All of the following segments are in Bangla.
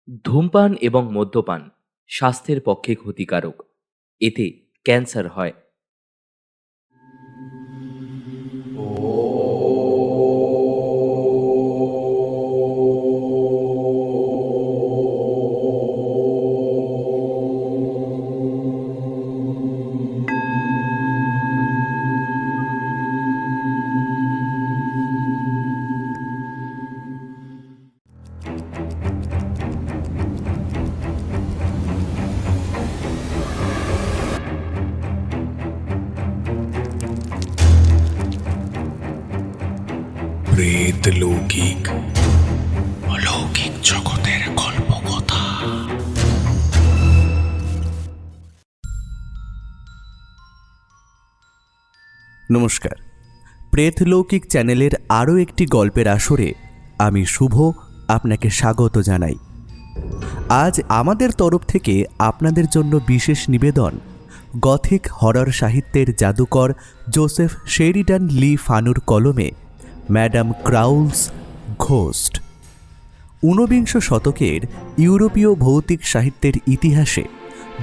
ধূমপান এবং মদ্যপান স্বাস্থ্যের পক্ষে ক্ষতিকারক। এতে ক্যান্সার হয়। প্রেত লৌকিক অলৌকিক জগতের গল্পকথা। নমস্কার, প্রেত লৌকিক চ্যানেলের আরও একটি গল্পের আসরে আমি শুভ আপনাকে স্বাগত জানাই। আজ আমাদের তরফ থেকে আপনাদের জন্য বিশেষ নিবেদন গথিক হরর সাহিত্যের জাদুকর জোসেফ শেরিডান লি ফানুর কলমে ম্যাডাম ক্রাউলস ঘোস্ট। ঊনবিংশ শতকের ইউরোপীয় ভৌতিক সাহিত্যের ইতিহাসে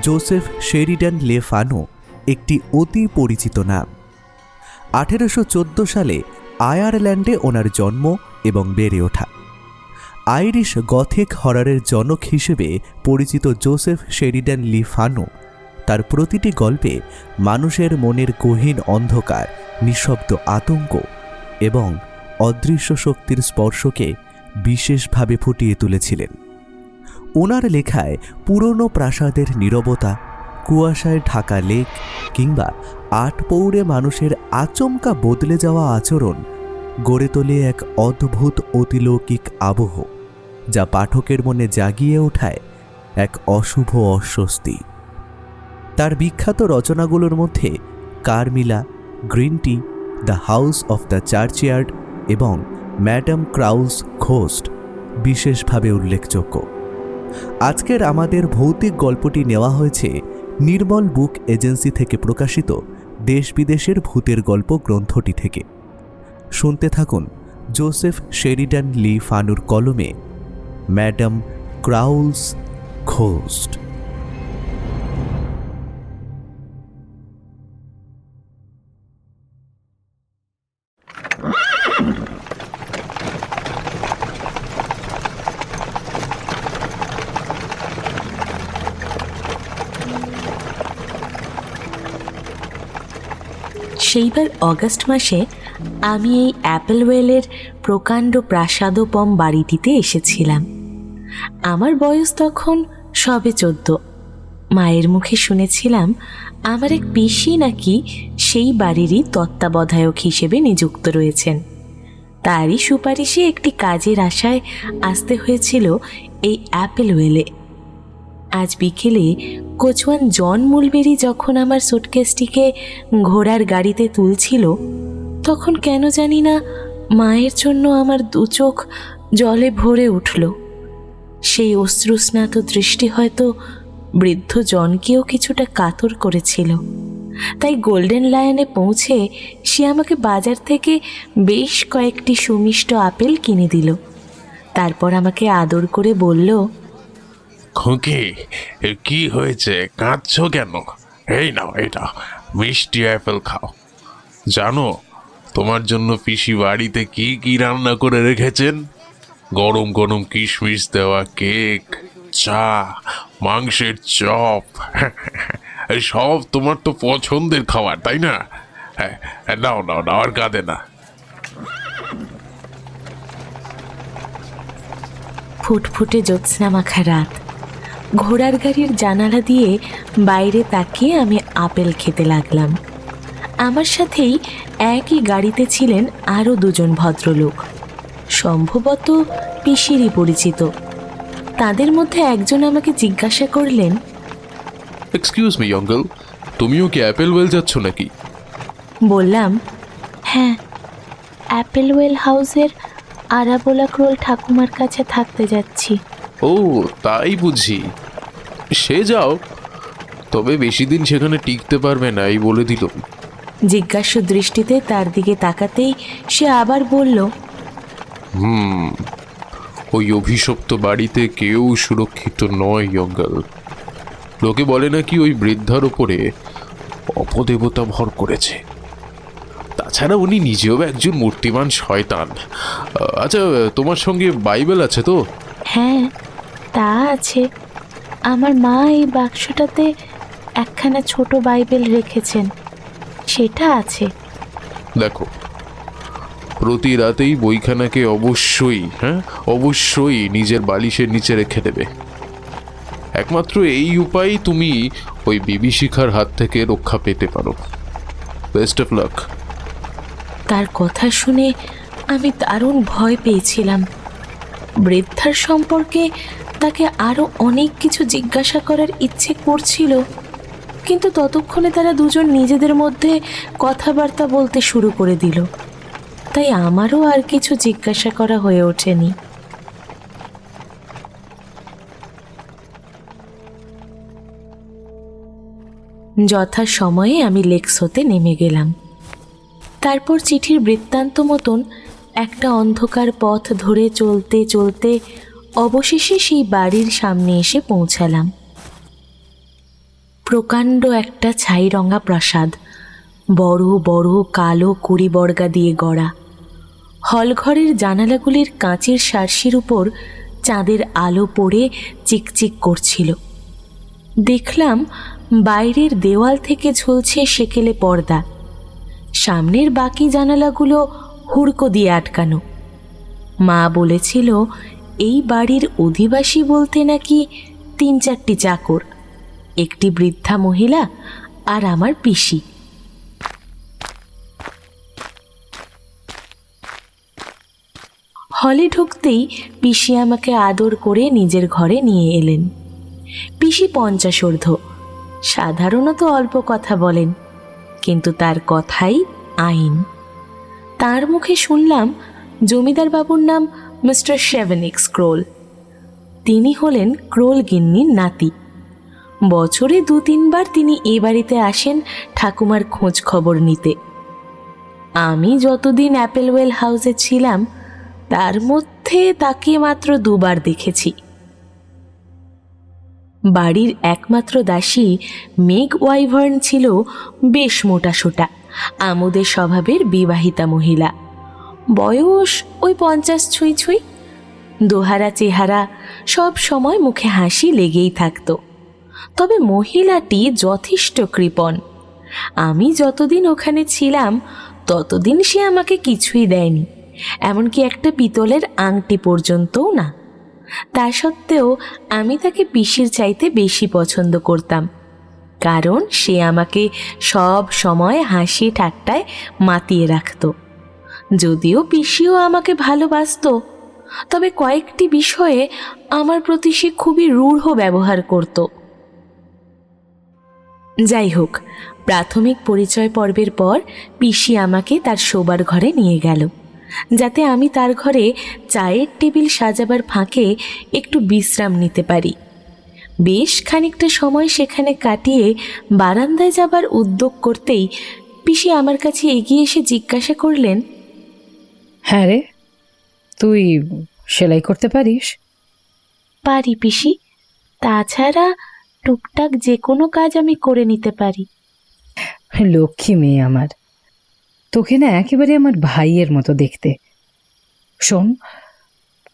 জোসেফ শেরিডান লে ফানু একটি অতি পরিচিত নাম। 1814 সালে আয়ারল্যান্ডে ওনার জন্ম এবং বেড়ে ওঠা। আইরিশ গথিক হররের জনক হিসেবে পরিচিত জোসেফ শেরিডান লি ফানু তার প্রতিটি গল্পে মানুষের মনের গহীন অন্ধকার, নিঃশব্দ আতঙ্ক এবং অদৃশ্য শক্তির স্পর্শকে বিশেষভাবে ফুটিয়ে তুলেছিলেন। ওনার লেখায় পুরনো প্রাসাদের নীরবতা, কুয়াশায় ঢাকা লেক কিংবা আটপৌরে মানুষের আচমকা বদলে যাওয়া আচরণ গড়ে তোলে এক অদ্ভুত অতিলৌকিক আবহ, যা পাঠকের মনে জাগিয়ে ওঠায় এক অশুভ অস্বস্তি। তার বিখ্যাত রচনাগুলোর মধ্যে Carmilla, green tea, the house of the churchyard এবং ম্যাডাম ক্রাউলস ঘোস্ট বিশেষভাবে উল্লেখযোগ্য। আজকের আমাদের ভৌতিক গল্পটি নেওয়া হয়েছে নির্মল বুক এজেন্সি থেকে প্রকাশিত দেশ বিদেশের ভূতের গল্প গ্রন্থটি থেকে। শুনতে থাকুন জোসেফ শেরিডান লি ফানুর কলমে ম্যাডাম ক্রাউলস ঘোস্ট। সেইবার অগাস্ট মাসে আমি এই অ্যাপেলওয়েলের প্রকাণ্ড প্রাসাদোপম বাড়িটিতে এসেছিলাম। আমার বয়স তখন সবে 14। মায়ের মুখে শুনেছিলাম আমার এক পিসি নাকি সেই বাড়িরই তত্ত্বাবধায়ক হিসেবে নিযুক্ত রয়েছেন। তারই সুপারিশে একটি কাজের আশায় আসতে হয়েছিল এই অ্যাপেলওয়েলে। আজ বিকেলে কোচওয়ান জন মুলবেরি যখন আমার সুটকেসটিকে ঘোড়ার গাড়িতে তুলছিল, তখন কেন জানি না মায়ের জন্য আমার দু চোখ জলে ভরে উঠল। সেই অশ্রুস্নাত দৃষ্টি হয়তো বৃদ্ধ জনকেও কিছুটা কাতর করেছিল। তাই গোল্ডেন লায়নে পৌঁছে সে আমাকে বাজার থেকে বেশ কয়েকটি সুমিষ্ট আপেল কিনে দিল। তারপর আমাকে আদর করে বলল, খুকি, কি হয়েছে? কাঁদছো কেন? এই নাও, এটা মিষ্টি অ্যাপেল খাও। জানো তোমার জন্য পিসি বাড়িতে কি কি রান্না করে রেখেছেন? গরম গরম কিশমিশ দেওয়া কেক, চা, মাংসের চপ। সব তোমার তো পছন্দের খাবার, তাই না? নাও নাও নাও, আর কাঁদে না। ফুটফুটে জ্যোৎস্না মাখা রাত। ঘোড়ার গাড়ির জানালা দিয়ে বাইরে তাকিয়ে আমি আপেল খেতে লাগলাম। আমার সাথেই একই গাড়িতে ছিলেন আরও দুজন ভদ্রলোক, সম্ভবত পিসিরই পরিচিত। তাদের মধ্যে একজন আমাকে জিজ্ঞাসা করলেন, এক্সকিউজ মি আঙ্কেল, তুমিও কি অ্যাপেলওয়েল যাচ্ছ নাকি? বললাম, হ্যাঁ, অ্যাপেলওয়েল হাউসের আরাবোলা ক্রোল ঠাকুমার কাছে থাকতে যাচ্ছি। ও তাই বুঝি, সে যাও, তবে বেশি দিন সেখানে টিকতে পারবে না, এই বলে দিল। জিজ্ঞাসু দৃষ্টিতে তার দিকে তাকাতেই সে আবার বলল, ওই অভিশপ্ত বাড়িতে কেউ সুরক্ষিত নয় অঙ্গল। লোকে বলে নাকি ওই বৃদ্ধার ওপরে অপদেবতা ভর করেছে। তাছাড়া উনি নিজেও একজন মূর্তিমান শয়তান। আচ্ছা, তোমার সঙ্গে বাইবেল আছে তো? হ্যাঁ, তা আছে। আমার মা এই বাক্সটাতে একখানা ছোট বাইবেল রেখেছেন, সেটা আছে। দেখো, প্রতি রাতেই বইখানাকে অবশ্যই নিজের বালিশের নিচে রেখে দেবে। একমাত্র এই উপায় তুমি ওই বিভীষিকার হাত থেকে রক্ষা পেতে পারো। Best of luck. তার কথা শুনে আমি দারুণ ভয় পেয়েছিলাম। বৃদ্ধার সম্পর্কে তাকে আরও অনেক কিছু জিজ্ঞাসা করার ইচ্ছে করছিল, কিন্তু ততক্ষণে তারা দুজন নিজেদের মধ্যে কথাবার্তা বলতে শুরু করে দিল, তাই আমারও আর কিছু জিজ্ঞাসা করা হয়ে ওঠেনি। যথাসময়ে আমি লেক্সোতে নেমে গেলাম। তারপর চিঠির বৃত্তান্ত মতন একটা অন্ধকার পথ ধরে চলতে চলতে অবশেষে সেই বাড়ির সামনে এসে পৌঁছালাম। প্রকাণ্ড একটা ছাইরঙা প্রাসাদ, বড় বড় কালো কুড়িবর্গা দিয়ে গড়া। হলঘরের জানালাগুলির কাঁচের শার্সির উপর চাঁদের আলো পড়ে চিকচিক করছিল। দেখলাম বাইরের দেওয়াল থেকে ঝুলছে সেকেলে পর্দা, সামনের বাকি জানালাগুলো হুড়কো দিয়ে আটকানো। মা বলেছিল এই বাড়ির অধিবাসী বলতে নাকি 3-4টি চাকর, একটি বৃদ্ধা মহিলা আর আমার পিসি। হলে ঢুকতেই পিসি আমাকে আদর করে নিজের ঘরে নিয়ে এলেন। পিসি 50 ঊর্ধ্ব, সাধারণত অল্প কথা বলেন, কিন্তু তার কথাই আইন। তার মুখে শুনলাম জমিদার বাবুর নাম মিস্টার সেভেনিক্স ক্রোল। তিনি হলেন ক্রোল গিন্নির নাতি। বছরে 2-3 বার তিনি এ বাড়িতে আসেন ঠাকুমার খোঁজ খবর নিতে। আমি যতদিন অ্যাপেলওয়েল হাউসে ছিলাম তার মধ্যে তাকে মাত্র 2 বার দেখেছি। বাড়ির একমাত্র দাসী মেগ ওয়াইভার্ন ছিল বেশ মোটাসোটা, আমোদের স্বভাবের বিবাহিতা মহিলা। বয়স ওই 50 ছুঁই ছুঁই, দোহারা চেহারা, সব সময় মুখে হাসি লেগেই থাকত। তবে মহিলাটি যথেষ্ট কৃপণ। আমি যতদিন ওখানে ছিলাম ততদিন সে আমাকে কিছুই দেয়নি, এমনকি একটা পিতলের আংটি পর্যন্তও না। তা সত্ত্বেও আমি তাকে পিসির চাইতে বেশি পছন্দ করতাম, কারণ সে আমাকে সব সময় হাসি ঠাট্টায় মাতিয়ে রাখত। যদিও পিসিও আমাকে ভালোবাসত, তবে কয়েকটি বিষয়ে আমার প্রতি সে খুবই রূঢ় ব্যবহার করত। যাই হোক, প্রাথমিক পরিচয় পর্বের পর পিসি আমাকে তার শোবার ঘরে নিয়ে গেল, যাতে আমি তার ঘরে চায়ের টেবিল সাজাবার ফাঁকে একটু বিশ্রাম নিতে পারি। বেশ খানিকটা সময় সেখানে কাটিয়ে বারান্দায় যাবার উদ্যোগ করতেই পিসি আমার কাছে এগিয়ে এসে জিজ্ঞাসা করলেন, হ্যাঁ রে, তুই সেলাই করতে পারিস? পারি পিসি, তাছাড়া টুকটাক যে কোনো কাজ আমি করে নিতে পারি। লক্ষ্মী মেয়ে আমার, তোকে না একেবারে আমার ভাইয়ের মতো দেখতে। শোন,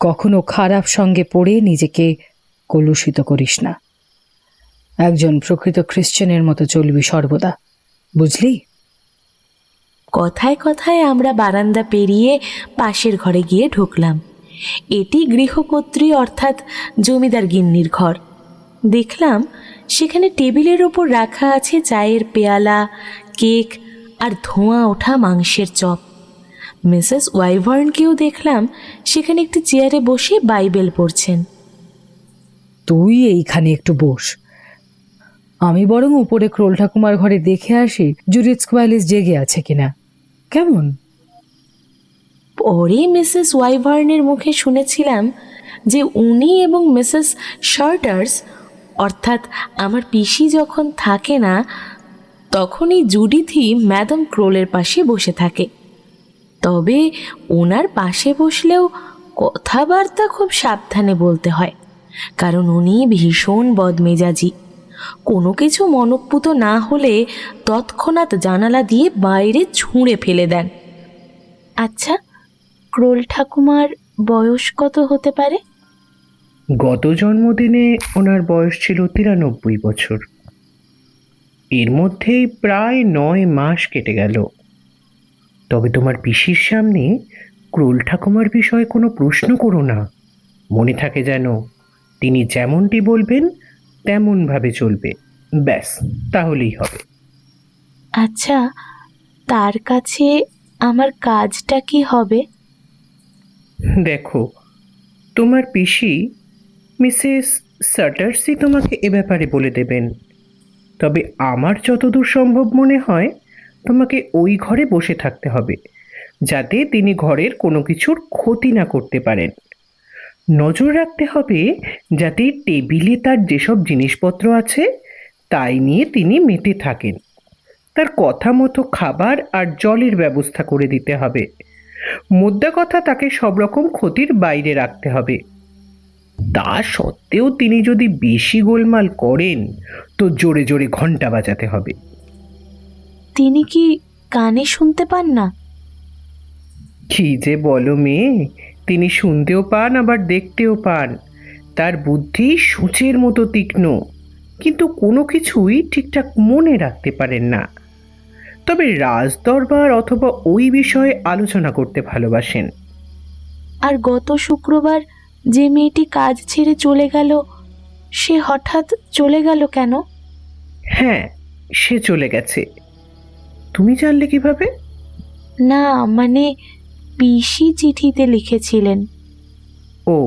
কখনো খারাপ সঙ্গে পড়ে নিজেকে কলুষিত করিস না। একজন প্রকৃত খ্রিশ্চানের মতো চলবি সর্বদা, বুঝলি? কথায় কথায় আমরা বারান্দা পেরিয়ে পাশের ঘরে গিয়ে ঢুকলাম। এটি গৃহকর্ত্রী অর্থাৎ জমিদার গিন্নির ঘর। দেখলাম সেখানে টেবিলের ওপর রাখা আছে চায়ের পেয়ালা, কেক আর ধোঁয়া ওঠা মাংসের চপ। মিসেস ওয়াইভার্নকেও দেখলাম সেখানে একটি চেয়ারে বসে বাইবেল পড়ছেন। তুই এইখানে একটু বস, আমি বরং উপরে ক্রোল ঠাকুমার ঘরে দেখে আসি জুডিথ স্কোয়ালিস জেগে আছে কিনা। কেমন? পরে মিসেস ওয়াইভার্নের মুখে শুনেছিলাম যে উনি এবং মিসেস শার্টার্স অর্থাৎ আমার পিসি যখন থাকে না তখনই জুডিথই ম্যাডাম ক্রোলের পাশে বসে থাকে। তবে ওনার পাশে বসলেও কথাবার্তা খুব সাবধানে বলতে হয়, কারণ উনি ভীষণ বদমেজাজি। কোনো কিছু মনঃপুত না হলে তৎক্ষণাৎ জানালা দিয়ে বাইরে ছুঁড়ে ফেলে দেন। আচ্ছা, ক্রোল ঠাকুমার বয়স কত হতে পারে? গত জন্মদিনে ওনার বয়স ছিল 93 বছর। এর মধ্যেই প্রায় 9 মাস কেটে গেল। তবে তোমার পিসির সামনে ক্রোল ঠাকুমার বিষয়ে কোনো প্রশ্ন করো না। মনে থাকে যেন তিনি যেমনটি বলবেন তেমনভাবে চলবে, ব্যাস, তাহলেই হবে। আচ্ছা, তার কাছে আমার কাজটা কি হবে? দেখো, তোমার পিসি মিসেস স্যাটার্সি তোমাকে এ ব্যাপারে বলে দেবেন। তবে আমার যতদূর সম্ভব মনে হয় তোমাকে ওই ঘরে বসে থাকতে হবে, যাতে তিনি ঘরের কোনো কিছুর ক্ষতি না করতে পারেন। নজর রাখতে হবে যাতে টেবিলে তার যেসব জিনিসপত্র আছে তাই নিয়ে তিনি মেতে থাকেন। তার কথা মতো খাবার আর জলের ব্যবস্থা করে দিতে হবে। মোদ্দা কথা, তাকে সব রকম ক্ষতির বাইরে রাখতে হবে। তা সত্ত্বেও তিনি যদি বেশি গোলমাল করেন তো জোরে জোরে ঘন্টা বাজাতে হবে। তিনি কি কানে শুনতে পান না? কি যে বলো মেয়ে, তিনি শুনতেও পান আবার দেখতেও পান। তার বুদ্ধি সূচের মতো তীক্ষ্ণ, কিন্তু কোনো কিছুই ঠিকঠাক মনে রাখতে পারেন না। তবে রাজদরবার অথবা ওই বিষয়ে আলোচনা করতে ভালোবাসেন। আর গত শুক্রবার যে মেয়েটি কাজ ছেড়ে চলে গেল, সে হঠাৎ চলে গেল কেন? হ্যাঁ, সে চলে গেছে। তুমি জানলে কিভাবে? না, মানে পিসি চিঠিতে লিখেছিলেন। ও,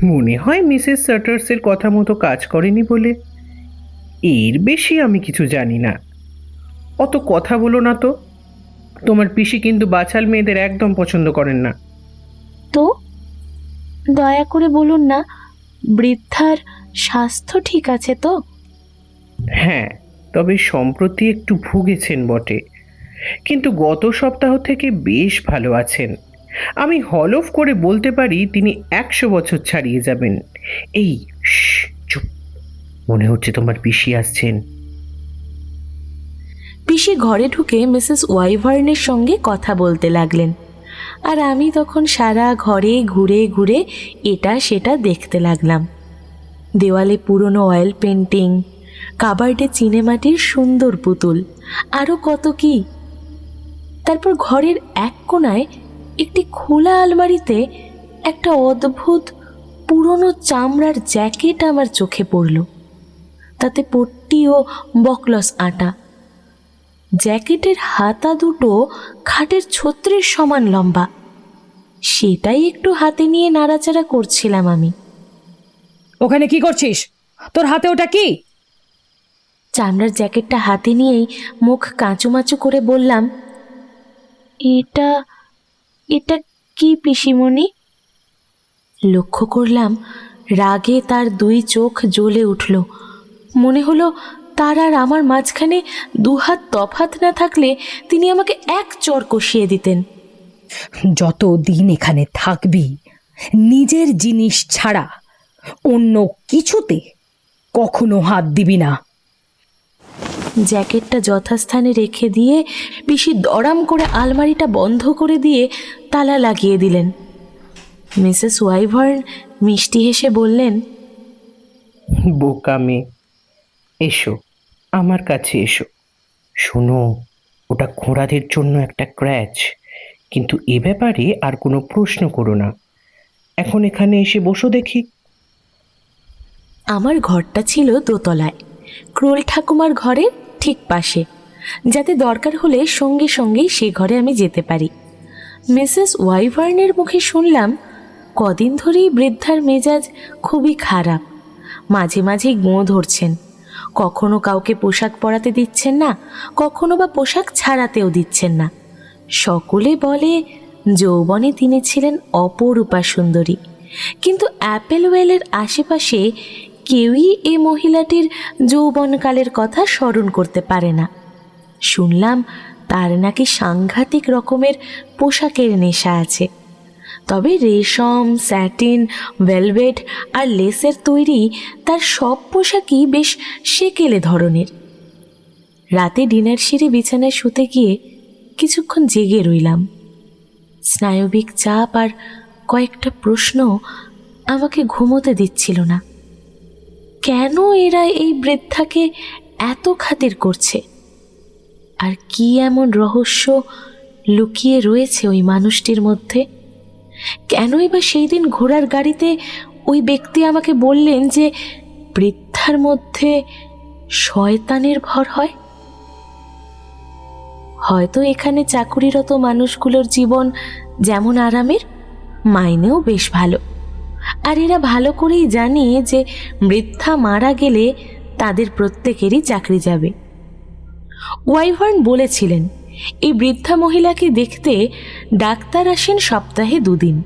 মনে হয় মিসেস স্যাটার্সের কথা মতো কাজ করেনি বলে। এর বেশি আমি কিছু জানি না। অত কথা বলো না তো। তোমার পিসি কিন্তু বাছাল মেয়েদের একদম পছন্দ করেন না। তো দয়া করে বলুন না, বৃদ্ধার স্বাস্থ্য ঠিক আছে তো? হ্যাঁ, তবে সম্প্রতি একটু ভুগেছেন বটে, কিন্তু গত সপ্তাহ থেকে বেশ ভালো আছেন। আমি হলফ করে বলতে পারি তিনি 100 বছর ছাড়িয়ে যাবেন। এই চুপ, মনে হচ্ছে তোমার পিসি আসছেন। পিসি ঘরে ঢুকে মিসেস ওয়াইভার্নের সঙ্গে কথা বলতে লাগলেন, আর আমি তখন সারা ঘরে ঘুরে ঘুরে এটা সেটা দেখতে লাগলাম। দেওয়ালে পুরনো অয়েল পেন্টিং, কাবার্ডে চিনেমাটির সুন্দর পুতুল, আরও কত কি। তারপর ঘরের এক কোণায় একটি খোলা আলমারিতে একটা অদ্ভুত পুরনো চামড়ার জ্যাকেট আমার চোখে পড়ল। তাতে পট্টি ও বকলস আটা। জ্যাকেটের হাতা দুটো খাটের ছত্রের সমান লম্বা। সেটাই একটু হাতে নিয়ে নাড়াচাড়া করছিলাম আমি। ওখানে কি করছিস? তোর হাতে ওটা কি? চামড়ার জ্যাকেটটা হাতে নিয়েই মুখ কাঁচুমাচু করে বললাম, এটা এটা কি পিসিমণি? লক্ষ্য করলাম রাগে তার 2 চোখ জ্বলে উঠল। মনে হলো তার আর আমার মাঝখানে 2 হাত তফাৎ না থাকলে তিনি আমাকে এক চড় কষিয়ে দিতেন। যত দিন এখানে থাকবি, নিজের জিনিস ছাড়া অন্য কিছুতে কখনো হাত দিবি না। জ্যাকেটটা যথাস্থানে রেখে দিয়ে পিসি দড়াম করে আলমারিটা বন্ধ করে দিয়ে তালা লাগিয়ে দিলেন। মিসেস ওয়াইভার্ন মিষ্টি হেসে বললেন, বোকা মেয়ে, এসো, আমার কাছে এসো। শোনো, ওটা ঘোড়াদের জন্য একটা ক্র্যাচ, কিন্তু এ ব্যাপারে আর কোনো প্রশ্ন করো না। এখন এখানে এসে বসো দেখি। আমার ঘরটা ছিল দোতলায়, ক্রোল ঠাকুমার ঘরের ঠিক পাশে, যাতে দরকার হলে সঙ্গে সঙ্গেই সে ঘরে আমি যেতে পারি। মিসেস ওয়াইভার্নের মুখে শুনলাম কদিন ধরেই বৃদ্ধার মেজাজ খুবই খারাপ। মাঝে মাঝে গোঁ ধরছেন, কখনো কাউকে পোশাক পরাতে দিচ্ছেন না, কখনো বা পোশাক ছাড়াতেও দিচ্ছেন না। সকলে বলে যৌবনে তিনি ছিলেন অপরূপা সুন্দরী, কিন্তু অ্যাপেলওয়েলের আশেপাশে কেউই এ মহিলাটির যৌবনকালের কথা স্মরণ করতে পারে না। শুনলাম তার নাকি সাংঘাতিক রকমের পোশাকের নেশা আছে। তবে রেশম, স্যাটিন, ভেলভেট আর লেসের তৈরি তার সব পোশাকই বেশ সেকেলে ধরনের। রাতে ডিনার সেরে বিছানায় শুতে গিয়ে কিছুক্ষণ জেগে রইলাম। স্নায়বিক চাপ আর কয়েকটা প্রশ্ন আমাকে ঘুমোতে দিচ্ছিল না। কেন এরা এই বৃদ্ধাকে এত খাতির করছে? আর কি এমন রহস্য লুকিয়ে রয়েছে ওই মানুষটির মধ্যে? কেনই বা সেই দিন ঘোড়ার গাড়িতে ওই ব্যক্তি আমাকে বললেন যে বৃদ্ধার মধ্যে শয়তানের ভর হয়? হয়তো এখানে চাকুরিরত মানুষগুলোর জীবন যেমন আরামের, মাইনেও বেশ ভালো। আর এরা ভালো করেই জানে যে বৃদ্ধা মারা গেলে তাদের প্রত্যেকেরই চাকরি যাবে। ওয়াইভার্ন বলেছিলেন এই বৃদ্ধা মহিলাকে দেখতে ডাক্তার আসেন সপ্তাহে 2 দিন।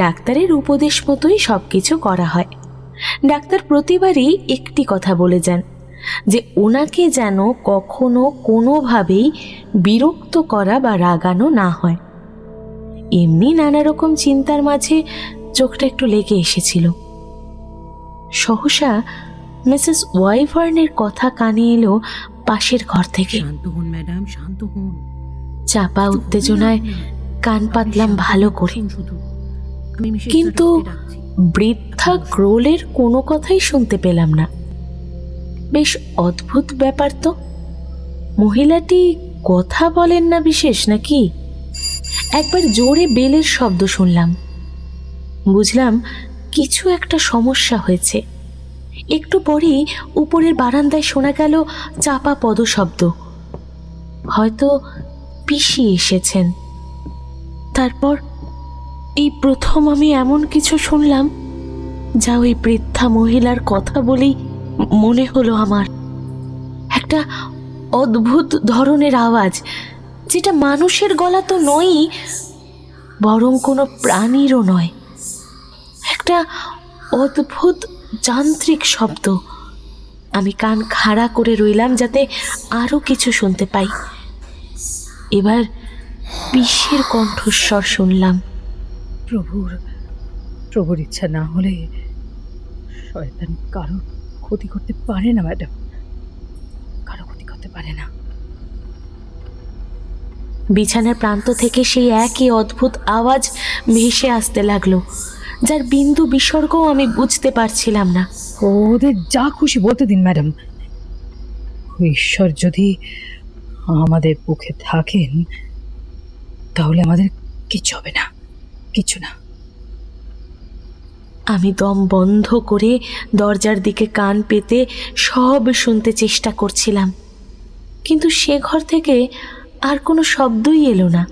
ডাক্তারের উপদেশ মতোই সব কিছু করা হয়। ডাক্তার প্রতিবারই একটি কথা বলে যান যে ওনাকে যেন কখনো কোনোভাবেই বিরক্ত করা বা রাগানো না হয়। এমনি নানা রকম চিন্তার মাঝে চোখটা একটু লেগে এসেছিল। সহসা মিসেস ওয়াইভার্নের কথা কানে এলো পাশের ঘর থেকে। শান্ত হন ম্যাডাম, শান্ত হন। চাপা উত্তেজনায় কান পাতলাম ভালো করে, কিন্তু বৃদ্ধা ক্রোলের কোনো কথাই শুনতে পেলাম না। বেশ অদ্ভুত ব্যাপার তো। মহিলাটি কথা বলেন না বিশেষ নাকি? একবার জোরে বেলের শব্দ শুনলাম। বুঝলাম কিছু একটা সমস্যা হয়েছে। একটু পরেই উপরের বারান্দায় শোনা গেল চাপা পদশব্দ। হয়তো পিসি এসেছেন। তারপর এই প্রথম আমি এমন কিছু শুনলাম যা ওই বৃদ্ধা মহিলার কথা বলেই মনে হলো আমার। একটা অদ্ভুত ধরনের আওয়াজ, যেটা মানুষের গলা তো নয়ই, বরং কোনো প্রাণীরও নয়। একটা অদ্ভুত যান্ত্রিক শব্দ। আমি কান খাড়া করে রইলাম যাতে আরো কিছু শুনতে পাই। এবার পিসির কণ্ঠস্বর শুনলাম। প্রভুর ইচ্ছা না হলে শয়তান কারো ক্ষতি করতে পারে না ম্যাডাম, কারো ক্ষতি করতে পারে না। বিছানার প্রান্ত থেকে সেই একই অদ্ভুত আওয়াজ ভেসে আসতে লাগলো, যার বিন্দু বিসর্গও আমি বুঝতে পারছিলাম না। ওদের যা খুশি বলতে দিন ম্যাডাম। ঈশ্বর যদি আমাদের পক্ষে থাকেন তাহলে আমাদের কিচ্ছু হবে না, কিছু না। আমি দম বন্ধ করে দরজার দিকে কান পেতে সব শুনতে চেষ্টা করছিলাম, কিন্তু সে ঘর থেকে আর কোনো শব্দই এলো না।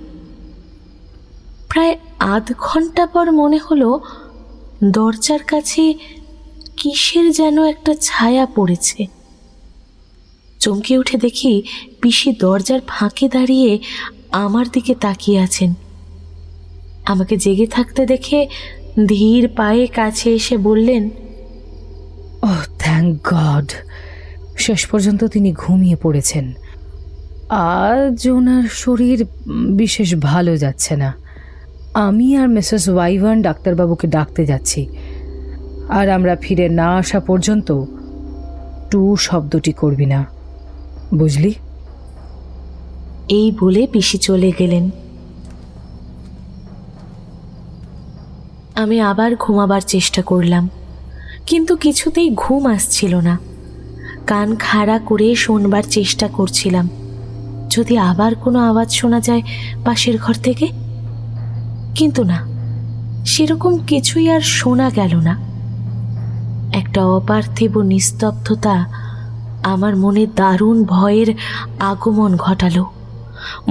প্রায় আধ ঘন্টা পর মনে হলো দরজার কাছে কিসের যেন একটা ছায়া পড়েছে। চমকে উঠে দেখি পিসি দরজার ফাঁকে দাঁড়িয়ে আমার দিকে তাকিয়ে আছেন। আমাকে জেগে থাকতে দেখে ধীর পায়ে কাছে এসে বললেন, ওহ থ্যাংক গড, শেষ পর্যন্ত তিনি ঘুমিয়ে পড়েছেন। আজ ওনার শরীর বিশেষ ভালো যাচ্ছে না। আমি আর মিসেস ওয়াইভার্ন ডাক্তারবাবুকে ডাকতে যাচ্ছি, আর আমরা ফিরে না আসা পর্যন্ত টু শব্দটি করবি না, বুঝলি? এই বলে পিসি চলে গেলেন। আমি আবার ঘুমাবার চেষ্টা করলাম, কিন্তু কিছুতেই ঘুম আসছিল না। কান খাড়া করে শোনবার চেষ্টা করছিলাম, যদি আবার কোনো আওয়াজ শোনা যায় পাশের ঘর থেকে। কিন্তু না, সেরকম কিছুই আর শোনা গেল না। একটা অপার্থিব নিস্তব্ধতা আমার মনে দারুণ ভয়ের আগমন ঘটালো।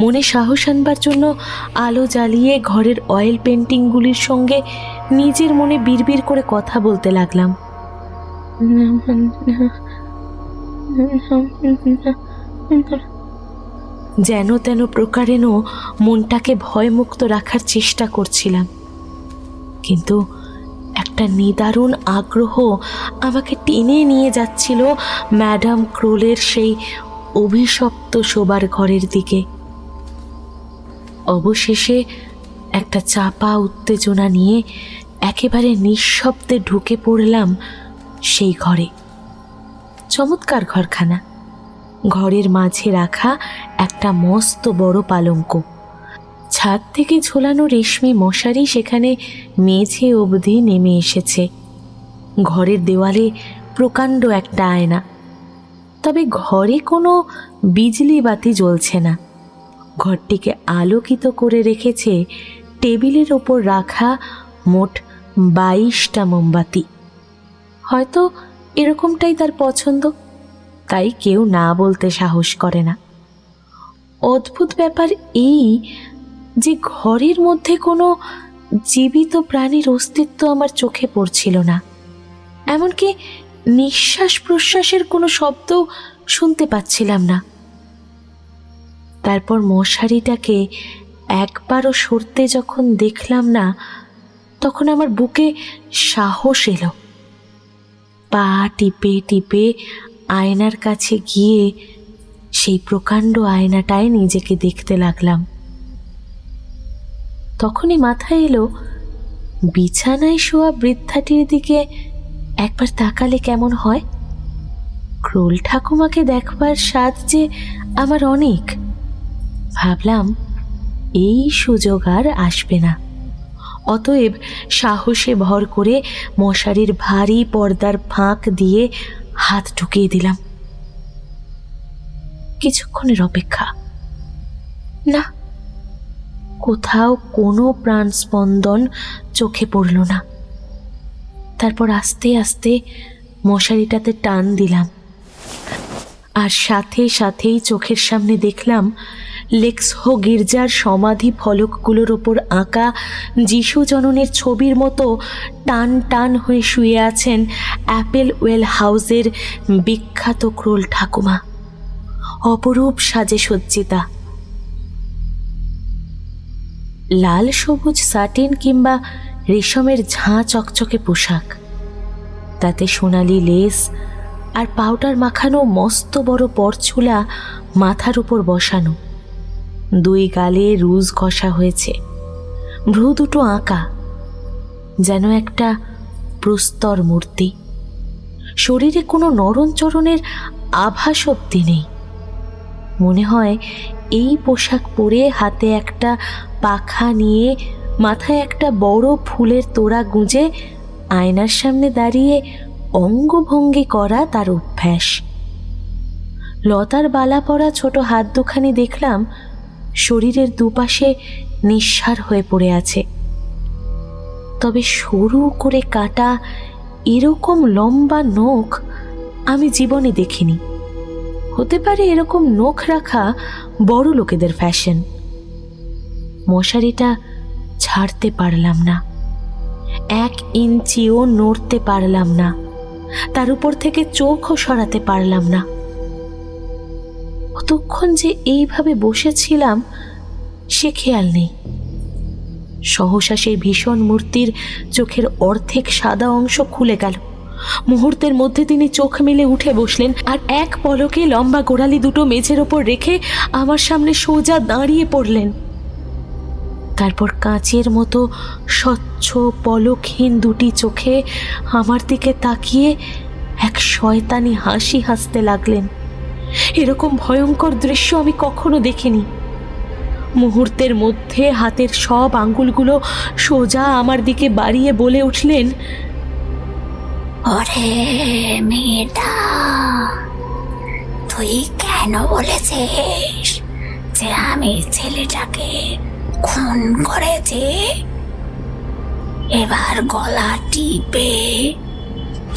মনে সাহস আনবার জন্য আলো জ্বালিয়ে ঘরের অয়েল পেন্টিংগুলির সঙ্গে নিজের মনে বিড়বিড় করে কথা বলতে লাগলাম। যেন তেন প্রকারেণ মনটাকে ভয়মুক্ত রাখার চেষ্টা করছিলাম, কিন্তু একটা নিদারুণ আগ্রহ আমাকে টেনে নিয়ে যাচ্ছিল ম্যাডাম ক্রোলের সেই অভিশপ্ত শোবার ঘরের দিকে। অবশেষে একটা চাপা উত্তেজনা নিয়ে একেবারে নিঃশব্দে ঢুকে পড়লাম সেই ঘরে। চমৎকার ঘরখানা, ঘরের মাঝে রাখা একটা মস্ত বড় পালঙ্ক, ছাদ থেকে ঝোলানো রেশমি মশারি সেখানে মেঝে অবধি নেমে এসেছে। ঘরের দেওয়ালে প্রকাণ্ড একটা আয়না, তবে ঘরে কোনো বিজলি বাতি জ্বলছে না। ঘরটিকে আলোকিত করে রেখেছে টেবিলের ওপর রাখা মোট 22টা মোমবাতি। হয়তো এরকমটাই তার পছন্দ, তাই কেউ না বলতে সাহস করে না। অদ্ভুত ব্যাপার এই যে ঘরের মধ্যে কোনো জীবিত প্রাণীর অস্তিত্ব আমার চোখে পড়ছিল না, এমনকি নিঃশ্বাস প্রশ্বাসের কোনো শব্দ শুনতে পাচ্ছিলাম না। তারপর মশারিটাকে একবারও সরতে যখন দেখলাম না, তখন আমার বুকে সাহস এলো। পা টিপে টিপে আয়নার কাছে গিয়ে সেই প্রকাণ্ড আয়নাটায় নিজেকে দেখতে লাগলাম। তখনই মাথায় এলো, বিছানায় শোয়া বৃদ্ধাটির দিকে একবার তাকালে কেমন হয়। ক্রোল ঠাকুমাকে দেখবার স্বাদ যে আমার অনেক। ভাবলাম এই সুযোগ আর আসবে না। অতএব সাহসে ভর করে মশারির ভারী পর্দার ফাঁক দিয়ে হাত ঢুকিয়ে দিলাম। কিছুক্ষণের অপেক্ষা, না, কোথাও কোনো প্রাণস্পন্দন চোখে পড়ল না। তারপর আস্তে আস্তে মশারিটাতে টান দিলাম, আর সাথে সাথেই চোখের সামনে দেখলাম লেক্সহো গির্জার সমাধি ফলকগুলোর ওপর আঁকা যিশু জননের ছবির মতো টান টান হয়ে শুয়ে আছেন অ্যাপেল ওয়েল হাউসের বিখ্যাত ক্রোল ঠাকুমা, অপরূপ সাজে সজ্জিতা। লাল সবুজ সাটিন কিংবা রেশমের ঝাঁ চকচকে পোশাক, তাতে সোনালি লেস আর পাউডার মাখানো মস্ত বড় পরচুলা মাথার উপর বসানো, দুই গালে রুজ ঘষা হয়েছে, ভ্রু দুটো আঁকা, যেন একটা প্রস্তর মূর্তি। শরীরে কোনো নরণচরণের আভাস অব্দি নেই। মনে হয় এই পোশাক পরে হাতে একটা পাখা নিয়ে মাথায় একটা বড় ফুলের তোড়া গুঁজে আয়নার সামনে দাঁড়িয়ে অঙ্গভঙ্গি করা তার অভ্যাস। লতার বালা পড়া ছোট হাত দুখানি দেখলাম শরীরের দুপাশে নিঃসার হয়ে পড়ে আছে, তবে সরু করে কাটা এরকম লম্বা নখ আমি জীবনে দেখিনি। হতে পারে এরকম নখ রাখা বড় লোকেদের ফ্যাশন। মশারিটা ছাড়তে পারলাম না, 1 ইঞ্চিও নড়তে পারলাম না, তার উপর থেকে চোখও সরাতে পারলাম না। কতক্ষণ যে এইভাবে বসেছিলাম সে খেয়াল নেই। সহসা সেই ভীষণ মূর্তির চোখের অর্ধেক সাদা অংশ খুলে গেল। মুহূর্তের মধ্যে তিনি চোখ মেলে উঠে বসলেন, আর এক পলকে লম্বা গোড়ালি দুটো মেঝের ওপর রেখে আমার সামনে সোজা দাঁড়িয়ে পড়লেন। তারপর কাঁচের মতো স্বচ্ছ পলকহীন দুটি চোখে আমার দিকে তাকিয়ে এক শয়তানি হাসি হাসতে লাগলেন। এরকম ভয়ঙ্কর দৃশ্য আমি কখনো দেখিনি। মুহূর্তের মধ্যে হাতের সব আঙ্গুলগুলো সোজা আমার দিকে বাড়িয়ে বলে উঠলেন, ওরে মেয়েটা, তুই কেন বলেছিস যে আমি ছেলেটাকে খুন করেছি? এবার গলা টিপে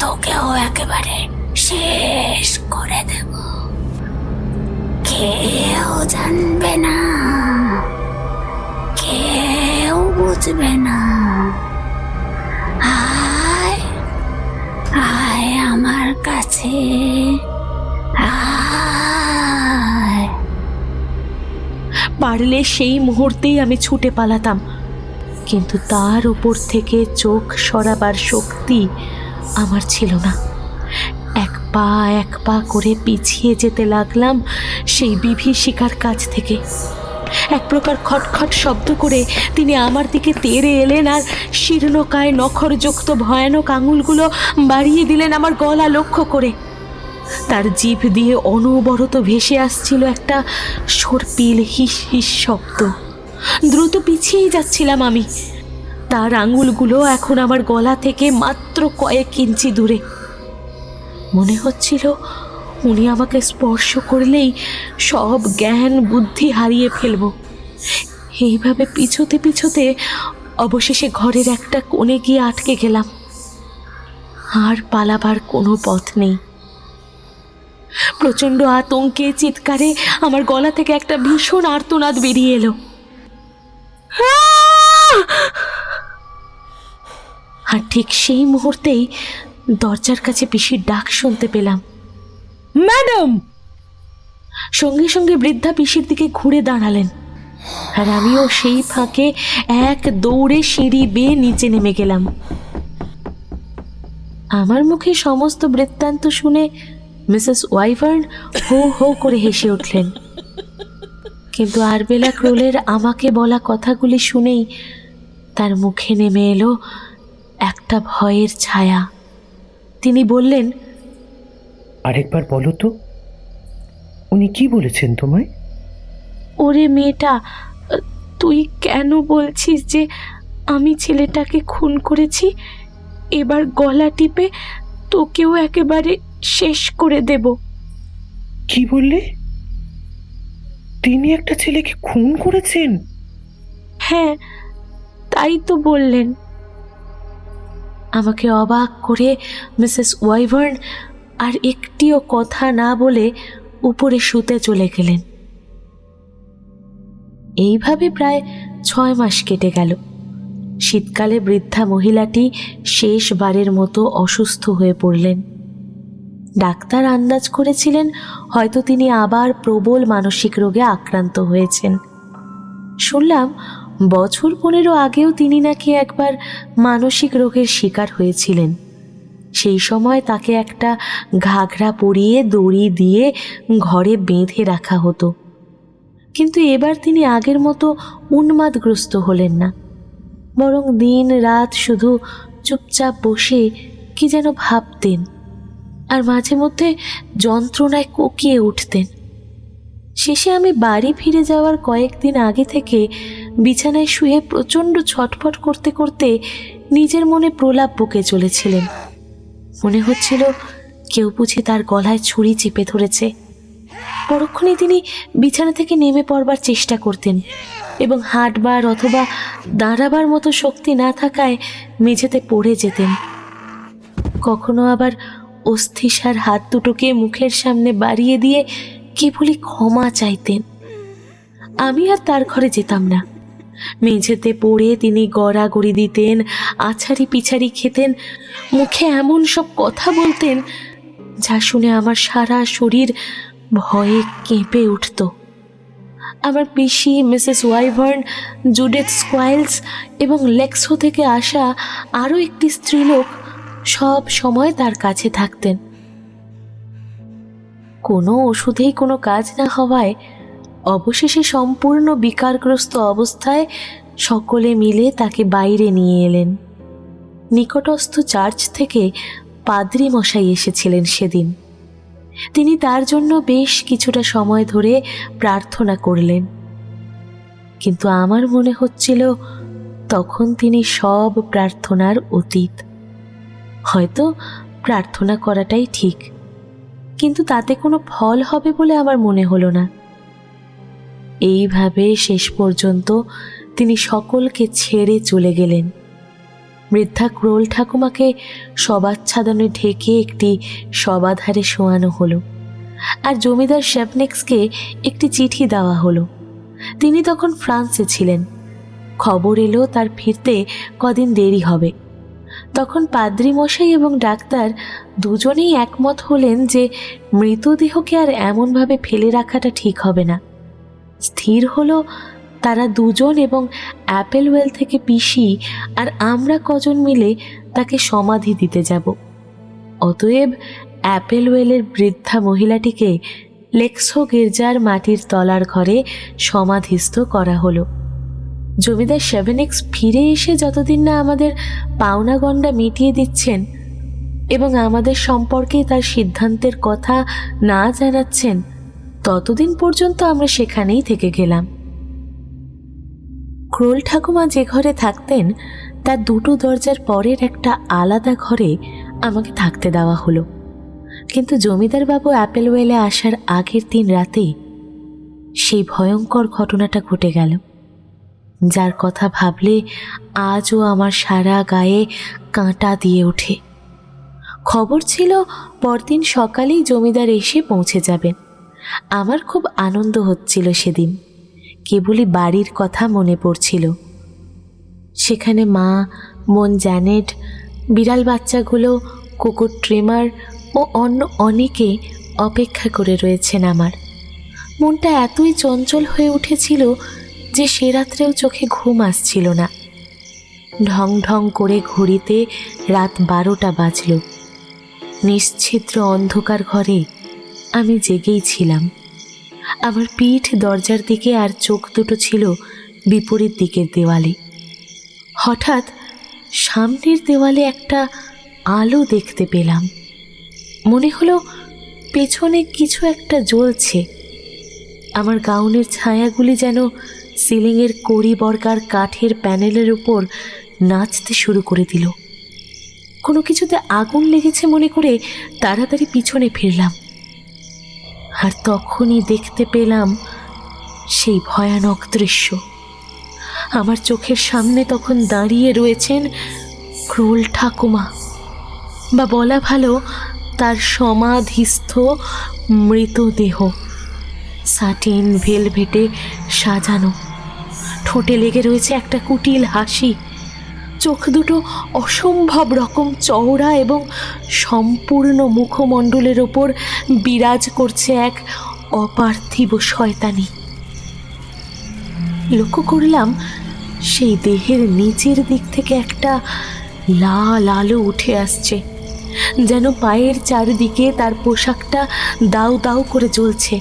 তোকেও একেবারে শেষ করে দেব। কেউ জানবে না, কেউ বুঝবে না। আয় আয় আমার কাছে, আয়। পারলে সেই মুহূর্তেই আমি ছুটে পালাতাম, কিন্তু তার উপর থেকে চোখ সরাবার শক্তি আমার ছিল না। এক পা করে পিছিয়ে যেতে লাগলাম সেই বিভীষিকার কাছ থেকে। এক প্রকার খটখট শব্দ করে তিনি আমার দিকে তেড়ে এলেন আর শীর্ণকায় নখরযুক্ত ভয়ানক আঙুলগুলো বাড়িয়ে দিলেন আমার গলা লক্ষ্য করে। তার জিভ দিয়ে অনবরত ভেসে আসছিল একটা সর্পিল হিস হিস শব্দ। দ্রুত পিছিয়েই যাচ্ছিলাম আমি। তার আঙুলগুলো এখন আমার গলা থেকে মাত্র কয়েক ইঞ্চি দূরে। মনে হচ্ছিল উনি আমাকে স্পর্শ করলেই সব জ্ঞান বুদ্ধি হারিয়ে ফেলব। এইভাবে পিছোতে পিছোতে অবশেষে ঘরের একটা কোণে গিয়ে আটকে গেলাম। আর পালাবার কোনো পথ নেই। প্রচণ্ড আতঙ্কে চিৎকারে আমার গলা থেকে একটা ভীষণ আর্তনাদ বেরিয়ে এলো। আর ঠিক সেই মুহূর্তেই দরজার কাছে পিসির ডাক শুনতে পেলাম, ম্যাডাম! সঙ্গে সঙ্গে বৃদ্ধা পিসির দিকে ঘুরে দাঁড়ালেন, আর আমিও সেই ফাঁকে এক দৌড়ে সিঁড়ি বেয়ে নিচে নেমে গেলাম। আমার মুখে সমস্ত বৃত্তান্ত শুনে মিসেস ওয়াইভার্ন হো হো করে হেসে উঠলেন। কিন্তু আরবেলা ক্রোলের আমাকে বলা কথাগুলি শুনেই তার মুখে নেমে এলো একটা ভয়ের ছায়া। তিনি বললেন, আরেকবার বলো তো, উনি কি বলেছেন তোমায়? ওরে মেয়েটা, তুই কেন বলছিস যে আমি ছেলেটাকে খুন করেছি? এবার গলা টিপে তোকেও একেবারে শেষ করে দেব। কি বললে? তিনি একটা ছেলেকে খুন করেছেন? হ্যাঁ, তাই তো বললেন। আমাকে অবাক করে মিসেস ওয়াইভার্ন আর একটিও কথা না বলে উপরে শুতে চলে গেলেন। এইভাবে প্রায় 6 মাস কেটে গেল। শীতকালে বৃদ্ধা মহিলাটি শেষবারের মতো অসুস্থ হয়ে পড়লেন। ডাক্তার আন্দাজ করেছিলেন হয়তো তিনি আবার প্রবল মানসিক রোগে আক্রান্ত হয়েছেন। শুনলাম বছর 15 আগেও তিনি নাকি একবার মানসিক রোগের শিকার হয়েছিলেন। সেই সময় তাকে একটা ঘাগরা পরিয়ে দড়ি দিয়ে ঘরে বেঁধে রাখা হতো। কিন্তু এবার তিনি আগের মতো উন্মাদগ্রস্ত হলেন না, বরং দিন রাত শুধু চুপচাপ বসে কি যেন ভাবতেন, আর মাঝে মধ্যে যন্ত্রণায় কোকিয়ে উঠতেন। শেষে আমি বাড়ি ফিরে যাওয়ার কয়েকদিন আগে থেকে বিছানায় শুয়ে প্রচণ্ড ছটফট করতে করতে নিজের মনে প্রলাপ বকে চলেছিলেন। মনে হচ্ছিল কেউ বুঝি তার গলায় ছুরি চেপে ধরেছে। পরক্ষণে তিনি বিছানা থেকে নেমে পড়বার চেষ্টা করতেন এবং হাঁটবার অথবা দাঁড়াবার মতো শক্তি না থাকায় মেঝেতে পড়ে যেতেন। কখনো আবার অস্থিসার হাত দুটোকে মুখের সামনে বাড়িয়ে দিয়ে কেবলই ক্ষমা চাইতেন। আমি আর তার ঘরে যেতাম না। মেঝেতে পড়ে তিনি গড়াগড়ি দিতেন, আছাড়ি পিছাড়ি খেতেন, মুখে এমন সব কথা বলতেন যা শুনে আমার সারা শরীর ভয়ে কেঁপে উঠত। আমার পিসি, মিসেস ওয়াইভার্ন, জুডিথ স্কোয়াইলস এবং লেক্সো থেকে আসা আরও একটি স্ত্রীলোক সব সময় তার কাছে থাকতেন। কোনো ওষুধেই কোনো কাজ না হওয়ায় অবশেষে সম্পূর্ণ বিকারগ্রস্ত অবস্থায় সকলে মিলে তাকে বাইরে নিয়ে এলেন। নিকটস্থ চার্চ থেকে পাদ্রী মশাই এসেছিলেন সেদিন। তিনি তার জন্য বেশ কিছুটা সময় ধরে প্রার্থনা করলেন, কিন্তু আমার মনে হচ্ছিল তখন তিনি সব প্রার্থনার অতীত। হয়তো প্রার্থনা করাটাই ঠিক, কিন্তু তাতে কোনো ফল হবে বলে আমার মনে হলো না। এইভাবে শেষ পর্যন্ত তিনি সকলকে ছেড়ে চলে গেলেন। বৃদ্ধা ক্রোল ঠাকুমাকে সবাচ্ছাদনে ঢেকে একটি শবাধারে শোয়ানো হলো, আর জমিদার শেপনেক্সকে একটি চিঠি দেওয়া হলো। তিনি তখন ফ্রান্সে ছিলেন। খবর এলো তার ফিরতে কদিন দেরি হবে। তখন পাদ্রী মশাই এবং ডাক্তার দুজনেই একমত হলেন যে মৃতদেহকে আর এমনভাবে ফেলে রাখাটা ঠিক হবে না। স্থির হলো তারা দুজন এবং অ্যাপেলওয়েল থেকে পিসি আর আমরা কজন মিলে তাকে সমাধি দিতে যাব। অতএব অ্যাপেলওয়েলের বৃদ্ধা মহিলাটিকে লেক্সো গির্জার মাটির তলার ঘরে সমাধিস্থ করা হলো। জমিদার 7X ফিরে এসে যতদিন না আমাদের পাওনা গণ্ডা মিটিয়ে দিচ্ছেন এবং আমাদের সম্পর্কে তার সিদ্ধান্তের কথা না জানাচ্ছেন, ততদিন পর্যন্ত আমরা সেখানেই থেকে গেলাম। ক্রোল ঠাকুমা যে ঘরে থাকতেন তার দুটো দরজার পরের একটা আলাদা ঘরে আমাকে থাকতে দেওয়া হলো। কিন্তু জমিদার বাবু অ্যাপেলওয়েলে আসার আগের দিন রাতে সেই ভয়ঙ্কর ঘটনাটা ঘটে গেল, যার কথা ভাবলে আজও আমার সারা গায়ে কাঁটা দিয়ে ওঠে। খবর ছিল পরদিন সকালেই জমিদার এসে পৌঁছে যাবেন। আমার খুব আনন্দ হচ্ছিল সেদিন, কেবলই বাড়ির কথা মনে পড়ছিল। সেখানে মা, বোন জ্যানেট, বিড়াল বাচ্চাগুলো, কুকুর ট্রিমার ও অন্য অনেকে অপেক্ষা করে রয়েছেন আমার। মনটা এতই চঞ্চল হয়ে উঠেছিল যে সে রাত্রেও চোখে ঘুম আসছিল না। ঢং ঢং করে ঘড়িতে রাত 12টা বাজল। নিশ্ছিদ্র অন্ধকার ঘরে আমি জেগেই ছিলাম। আমার পিঠ দরজার দিকে আর চোখ দুটো ছিল বিপরীত দিকের দেওয়ালে। হঠাৎ সামনের দেওয়ালে একটা আলো দেখতে পেলাম। মনে হলো পেছনে কিছু একটা জ্বলছে। আমার গাউনের ছায়াগুলি যেন সিলিংয়ের কড়ি বর্গার কাঠের প্যানেলের উপর নাচতে শুরু করে দিল। কোনো কিছুতে আগুন লেগেছে মনে করে তাড়াতাড়ি পিছনে ফিরলাম, আর তখনই দেখতে পেলাম সেই ভয়ানক দৃশ্য। আমার চোখের সামনে তখন দাঁড়িয়ে রয়েছেন ক্রোল ঠাকুমা, বা বলা ভালো তার সমাধিস্থ মৃতদেহ। সাটিন ভেলভেটে সাজানো, ঠোঁটে লেগে রয়েছে একটা কুটিল হাসি। চোখ দুটো অসম্ভব রকম চওড়া এবং সম্পূর্ণ মুখমণ্ডলের ওপর বিরাজ করছে এক অপার্থিব শয়তানি। লক্ষ্য করলাম সেই দেহের নিচের দিক থেকে একটা লাল আলো উঠে আসছে, যেন পায়ের চারিদিকে তার পোশাকটা দাউ দাউ করে জ্বলছে।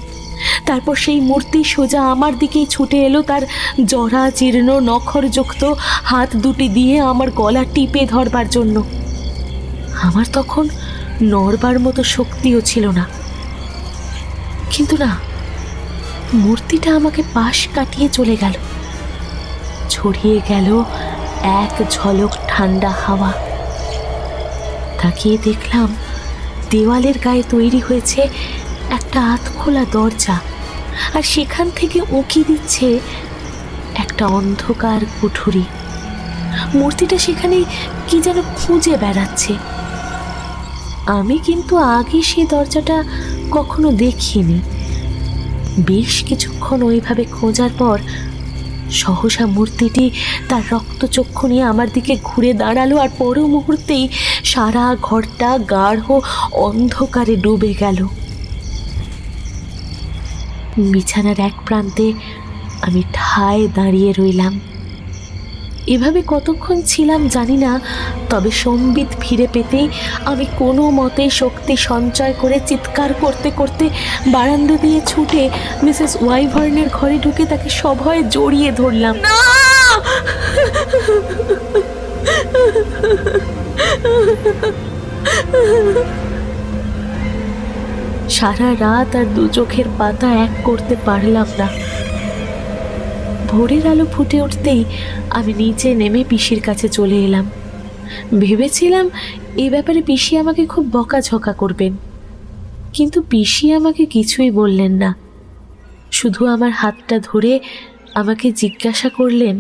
তারপর সেই মূর্তি সোজা আমার দিকেই ছুটে এলো, তার জরা জীর্ণ নখরযুক্ত হাত দুটি দিয়ে আমার গলা টিপে ধরবার জন্য। আমার তখন নড়বার মতো শক্তিও ছিল না, কিন্তু না, মূর্তিটা আমাকে পাশ কাটিয়ে চলে গেল। ছড়িয়ে গেল এক ঝলক ঠান্ডা হাওয়া। তাকিয়ে দেখলাম দেওয়ালের গায়ে তৈরি হয়েছে একটা আধখোলা দরজা, আর সেখান থেকে উঁকি দিচ্ছে একটা অন্ধকার কুঠুরি। মূর্তিটা সেখানে কি যেন খুঁজে বেড়াচ্ছে। আমি কিন্তু আগে সেই দরজাটা কখনো দেখিনি। বেশ কিছুক্ষণ ওইভাবে খোঁজার পর সহসা মূর্তিটি তার রক্তচক্ষু নিয়ে আমার দিকে ঘুরে দাঁড়ালো, আর পর মুহূর্তেই সারা ঘরটা গাঢ় অন্ধকারে ডুবে গেল। বিছানার এক প্রান্তে আমি ঠায় দাঁড়িয়ে রইলাম। এভাবে কতক্ষণ ছিলাম জানি না, তবে সম্বিত ফিরে পেতেই আমি কোনো মতে শক্তি সঞ্চয় করে চিৎকার করতে করতে বারান্দা দিয়ে ছুটে মিসেস ওয়াইভার্নের ঘরে ঢুকে তাকে সভয়ে জড়িয়ে ধরলাম। না! সারা রাত আর দু চোখের পাতা এক করতে পারলাম না। ভোরের আলো ফুটে উঠতেই আমি নিচে নেমে পিসির কাছে চলে এলাম। ভেবেছিলাম এই ব্যাপারে পিসি আমাকে খুব বকাঝকা করবেন, কিন্তু পিসি আমাকে কিছুই বললেন না। শুধু আমার হাতটা ধরে আমাকে জিজ্ঞাসা করলেন,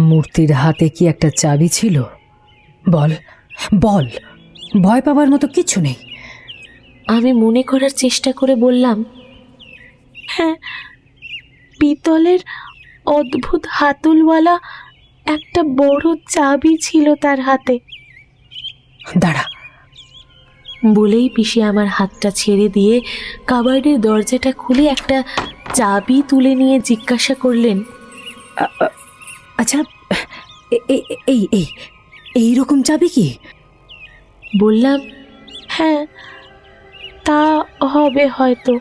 মূর্তির হাতে কি একটা চাবি ছিল? বল বল, ভয় পাবার মতো কিছু নেই। আমি মনে করার চেষ্টা করে বললাম, হ্যাঁ, পিতলের অদ্ভুত হাতলওয়ালা একটা বড় চাবি ছিল তার হাতে। দাঁড়া, বলেই পিসি আমার হাতটা ছেড়ে দিয়ে কাবার্ডের দরজাটা খুলে একটা চাবি তুলে নিয়ে জিজ্ঞাসা করলেন, আচ্ছা, এই এই এইরকম চাবি কি? বললাম, হ্যাঁ, তা হবে হয়তো।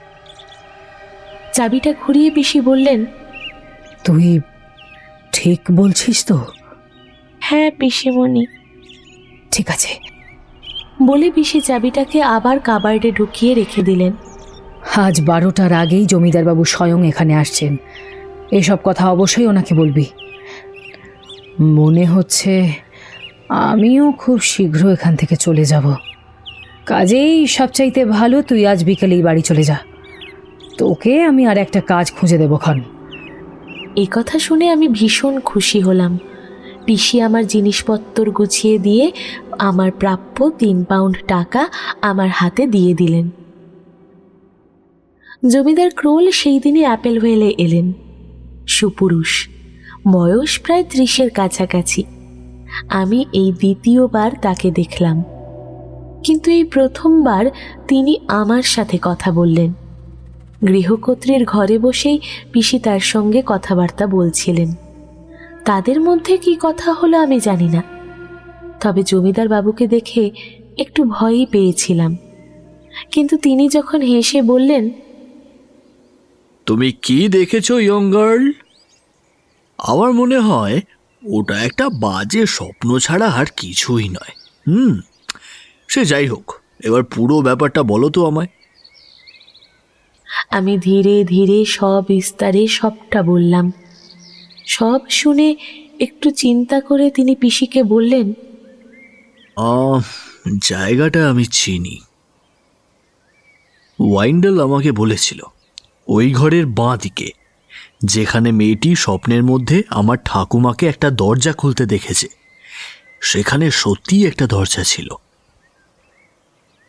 চাবিটা ঘুরিয়ে পিসি বললেন, তুই ঠিক বলছিস তো? হ্যাঁ পিসিমণি। ঠিক আছে। বলে পিসি চাবিটাকে আবার কাবার্ডে ঢুকিয়ে রেখে দিলেন। আজ 12টার আগেই জমিদারবাবু স্বয়ং এখানে আসছেন। এসব কথা অবশ্যই ওনাকে বলবি। মনে হচ্ছে আমিও খুব শীঘ্র এখান থেকে চলে যাব। কাজেই সবচাইতে ভালো তুই আজ বিকেলেই বাড়ি চলে যা। তোকে আমি আর একটা কাজ খুঁজে দেবো ক্ষণ। এই কথা শুনে আমি ভীষণ খুশি হলাম। পিসি আমার জিনিসপত্র গুছিয়ে দিয়ে আমার প্রাপ্য 3 পাউন্ড টাকা আমার হাতে দিয়ে দিলেন। জমিদার ক্রোল সেই দিনই অ্যাপেলওয়েলে এলেন। সুপুরুষ, বয়স প্রায় 30-এর কাছাকাছি। আমি এই দ্বিতীয়বার তাকে দেখলাম, কিন্তু এই প্রথমবার তিনি আমার সাথে কথা বললেন। গৃহকর্ত্রীর ঘরে বসেই পিসি তার সঙ্গে কথাবার্তা বলছিলেন। তাদের মধ্যে কি কথা হলো আমি জানি না, তবে জমিদার বাবুকে দেখে একটু ভয়ই পেয়েছিলাম। কিন্তু তিনি যখন হেসে বললেন, তুমি কি দেখেছো ইয়ং গার্ল? আমার মনে হয় ওটা একটা বাজে স্বপ্ন ছাড়া আর কিছুই নয়। সে যাই হোক, এবার পুরো ব্যাপারটা বলো তো আমায়। আমি ধীরে ধীরে সবিস্তারে সবটা বললাম। সব শুনে একটু চিন্তা করে তিনি পিসিকে বললেন, জায়গাটা আমি চিনি। ওয়াইন্ডেল আমাকে বলেছিল ওই ঘরের বাঁ দিকে, যেখানে মেয়েটি স্বপ্নের মধ্যে আমার ঠাকুমাকে একটা দরজা খুলতে দেখেছে, সেখানে সত্যিই একটা দরজা ছিল।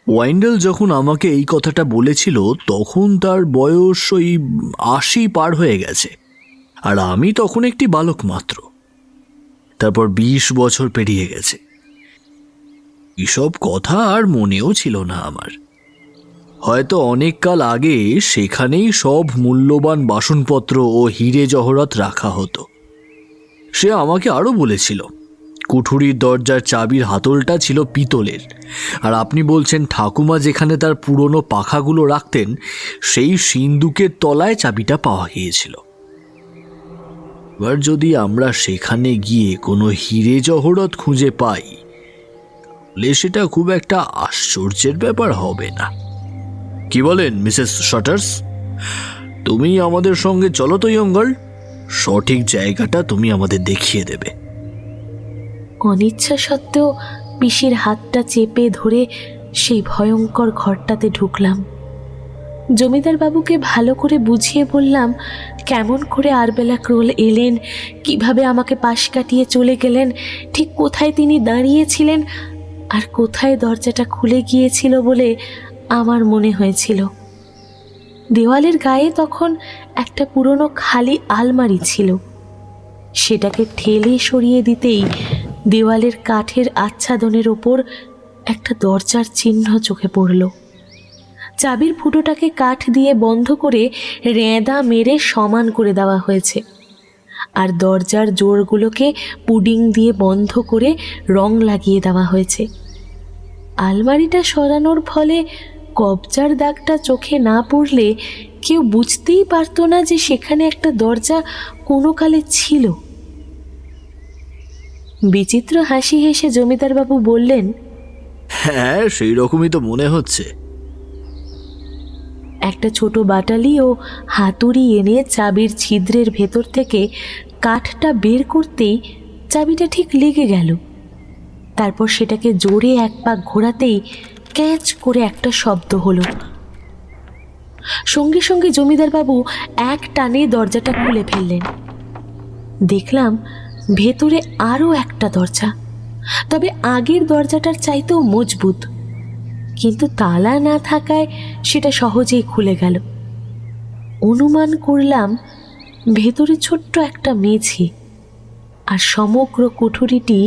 ওয়াইন্ডেল যখন আমাকে এই কথাটা বলেছিল তখন তার বয়স ওই 80 পার হয়ে গেছে, আর আমি তখন একটি বালক মাত্র। তারপর 20 বছর পেরিয়ে গেছে। এসব কথা আর মনেও ছিল না আমার। হয়তো অনেক কাল আগে সেখানেই সব মূল্যবান বাসনপত্র ও হিরে জহরত রাখা হতো। সে আমাকে আরও বলেছিল কুঠুরির দরজার চাবির হাতলটা ছিল পিতলের, আর আপনি বলছেন ঠাকুমা যেখানে তার পুরনো পাখাগুলো রাখতেন সেই সিন্দুকের তলায় চাবিটা পাওয়া গিয়েছিল। এবার যদি আমরা সেখানে গিয়ে কোনো হিরে জহরত খুঁজে পাই, তাহলে সেটা খুব একটা আশ্চর্যের ব্যাপার হবে না। কি বলেন মিসেস শাটার্স? তুমি আমাদের সঙ্গে চলো তো ইয়ং গার্ল, সঠিক জায়গাটা তুমি আমাদের দেখিয়ে দেবে। অনিচ্ছা সত্ত্বেও পিসির হাতটা চেপে ধরে সেই ভয়ঙ্কর ঘরটাতে ঢুকলাম। জমিদার বাবুকে ভালো করে বুঝিয়ে বললাম কেমন করে আরবেলা ক্রোল এলেন, কিভাবে আমাকে পাশ কাটিয়ে চলে গেলেন, ঠিক কোথায় তিনি দাঁড়িয়েছিলেন, আর কোথায় দরজাটা খুলে গিয়েছিল বলে আমার মনে হয়েছিল। দেওয়ালের গায়ে তখন একটা পুরনো খালি আলমারি ছিল। সেটাকে ঠেলে সরিয়ে দিতেই দেওয়ালের কাঠের আচ্ছাদনের ওপর একটা দরজার চিহ্ন চোখে পড়ল। চাবির ফুটোটাকে কাঠ দিয়ে বন্ধ করে রেঁদা মেরে সমান করে দেওয়া হয়েছে, আর দরজার জোড়গুলোকে পুডিং দিয়ে বন্ধ করে রং লাগিয়ে দেওয়া হয়েছে। আলমারিটা সরানোর ফলে কবজার দাগটা চোখে না পড়লে কেউ বুঝতেই পারতো না যে সেখানে একটা দরজা কোনো কালে ছিল। বিচিত্র হাসি হেসে জমিদারবাবু বললেন, হ্যাঁ, সেই রকমই তো মনে হচ্ছে। একটা ছোট বাটালি ও হাতুড়ি এনে চাবির ছিদ্রের ভেতর থেকে কাঠটা বের করতেই চাবিটা ঠিক লেগে গেল। তারপর সেটাকে জোরে এক পাক ঘোরাতেই ক্যাঁচ করে একটা শব্দ হলো। সঙ্গে সঙ্গে জমিদারবাবু এক টানে দরজাটা খুলে ফেললেন। দেখলাম ভেতরে আরও একটা দরজা, তবে আগের দরজাটার চাইতেও মজবুত, কিন্তু তালা না থাকায় সেটা সহজেই খুলে গেল। অনুমান করলাম ভেতরে ছোট্ট একটা মেঝে, আর সমগ্র কুঠুরিটি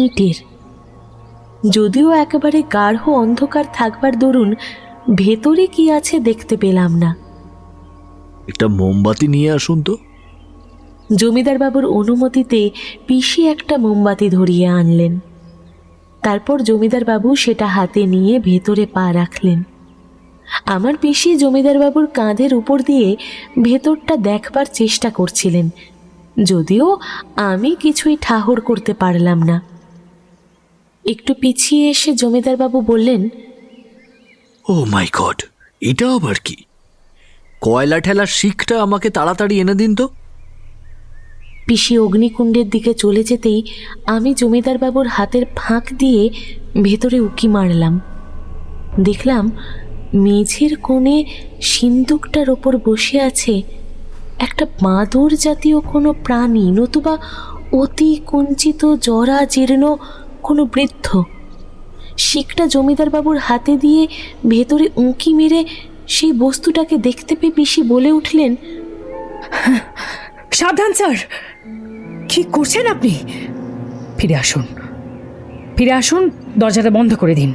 ইটের। যদিও একেবারে গাঢ় অন্ধকার থাকবার দরুন ভেতরে কি আছে দেখতে পেলাম না। একটা মোমবাতি নিয়ে আসুন তো। জমিদার বাবুর অনুমতিতে পিসি একটা মোমবাতি ধরিয়ে আনলেন। তারপর জমিদার বাবু সেটা হাতে নিয়ে ভেতরে পা রাখলেন। আমার পিসি জমিদারবাবুর কাঁধের উপর দিয়ে ভেতরটা দেখবার চেষ্টা করছিলেন, যদিও আমি কিছুই ঠাহর করতে পারলাম না। একটু পিছিয়ে এসে জমিদারবাবু বললেন, ও মাই গড, এটা আবার কি? কয়লা ঠেলার শিখটা আমাকে তাড়াতাড়ি এনে দিন তো। পিসি অগ্নিকুণ্ডের দিকে চলে যেতেই আমি জমিদারবাবুর হাতের ফাঁক দিয়ে ভেতরে উকি মারলাম। দেখলাম মেঝের কোণে সিন্দুকটার ওপর বসে আছে একটা বাঁদর জাতীয় কোনো প্রাণী, নতুবা অতি কুঞ্চিত জরা জীর্ণ কোনো বৃদ্ধ। শিখটা জমিদারবাবুর হাতে দিয়ে ভেতরে উঁকি মেরে সেই বস্তুটাকে দেখতে পেয়ে পিসি বলে উঠলেন, সাবধান স্যার, কি করছেন আপনি? ফিরে আসুন, ফিরে আসুন, দরজাটা বন্ধ করে দিন।